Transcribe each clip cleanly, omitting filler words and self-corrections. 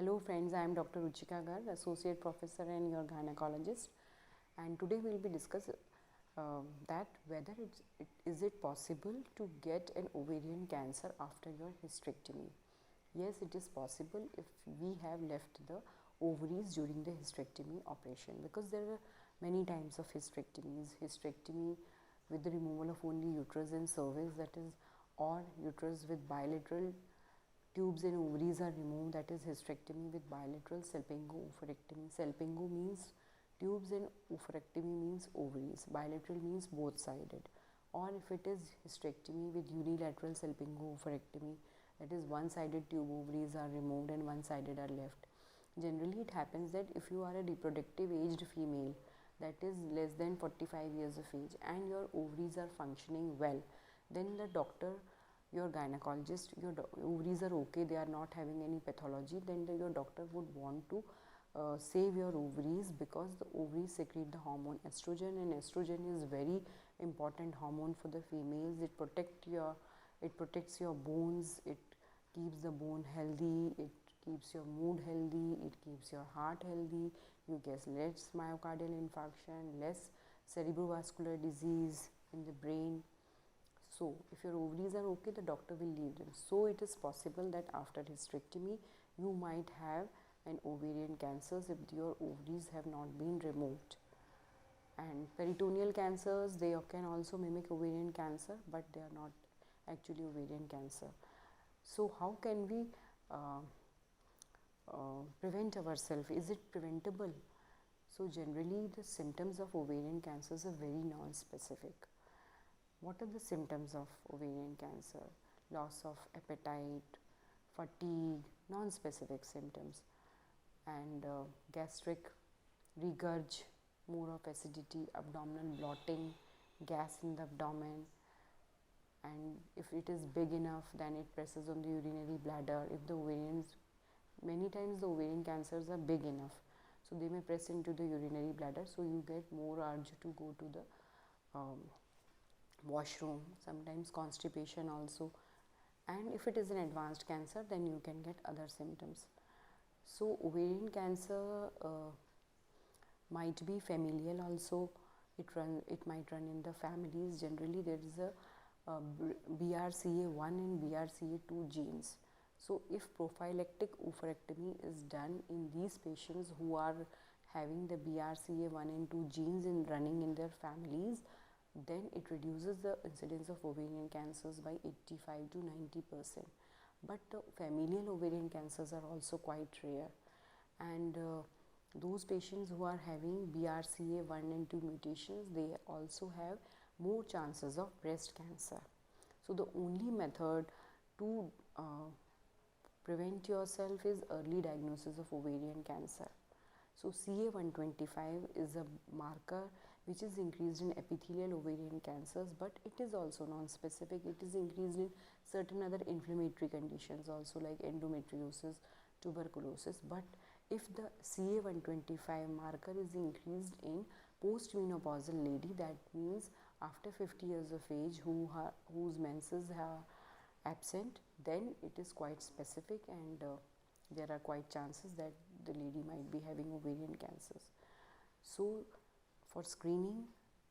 Hello friends, I am Dr. Ruchika Garg, Associate Professor and your gynecologist, and today we will be discussing that whether is it possible to get an ovarian cancer after your hysterectomy. Yes, it is possible if we have left the ovaries during the hysterectomy operation, because there are many types of hysterectomies. Hysterectomy with the removal of only uterus and cervix, that is, or uterus with bilateral tubes and ovaries are removed, that is hysterectomy with bilateral salpingo-oophorectomy. Salpingo means tubes and oophorectomy means ovaries. Bilateral means both sided. Or if it is hysterectomy with unilateral salpingo-oophorectomy, that is one sided tube ovaries are removed and one sided are left. Generally it happens that if you are a reproductive aged female, that is less than 45 years of age, and your ovaries are functioning well, then the doctor, your gynecologist, your ovaries are okay, they are not having any pathology, then your doctor would want to save your ovaries, because the ovaries secrete the hormone estrogen, and estrogen is very important hormone for the females. It protects your bones, it keeps the bone healthy, it keeps your mood healthy, it keeps your heart healthy, you get less myocardial infarction, less cerebrovascular disease in the brain. So if your ovaries are okay, the doctor will leave them. So it is possible that after hysterectomy you might have an ovarian cancers if your ovaries have not been removed. And peritoneal cancers, they can also mimic ovarian cancer, but they are not actually ovarian cancer. So how can we prevent ourselves? Is it preventable? So generally the symptoms of ovarian cancers are very non-specific. What are the symptoms of ovarian cancer? Loss of appetite, fatigue, non-specific symptoms, and gastric regurg, more of acidity, abdominal bloating, gas in the abdomen, and if it is big enough, then it presses on the urinary bladder. If the ovarians, many times the ovarian cancers are big enough, so they may press into the urinary bladder, so you get more urge to go to the washroom, sometimes constipation also. And if it is an advanced cancer, then you can get other symptoms. So ovarian cancer might be familial also. It might run in the families. Generally there is a BRCA1 and BRCA2 genes. So if prophylactic oophorectomy is done in these patients who are having the BRCA1 and 2 genes running in their families, then it reduces the incidence of ovarian cancers by 85 to 90%. But familial ovarian cancers are also quite rare, and those patients who are having BRCA1 and 2 mutations, they also have more chances of breast cancer. So the only method to prevent yourself is early diagnosis of ovarian cancer. So CA125 is a marker which is increased in epithelial ovarian cancers, but it is also non-specific. It is increased in certain other inflammatory conditions also, like endometriosis, tuberculosis. But if the CA125 marker is increased in postmenopausal lady, that means after 50 years of age, whose menses are absent, then it is quite specific, and there are quite chances that the lady might be having ovarian cancers. So for screening,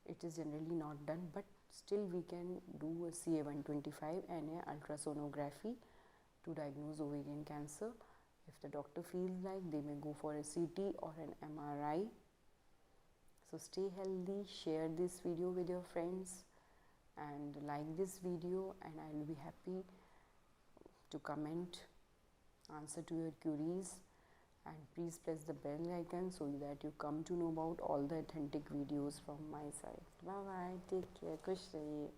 it is generally not done, but still we can do a CA125 and a ultrasonography to diagnose ovarian cancer. If the doctor feels like, they may go for a CT or an MRI. So stay healthy, share this video with your friends, and like this video, and I will be happy to comment, answer to your queries, and please press the bell icon so that you come to know about all the authentic videos from my side. Bye bye, take care, Kush rahiye.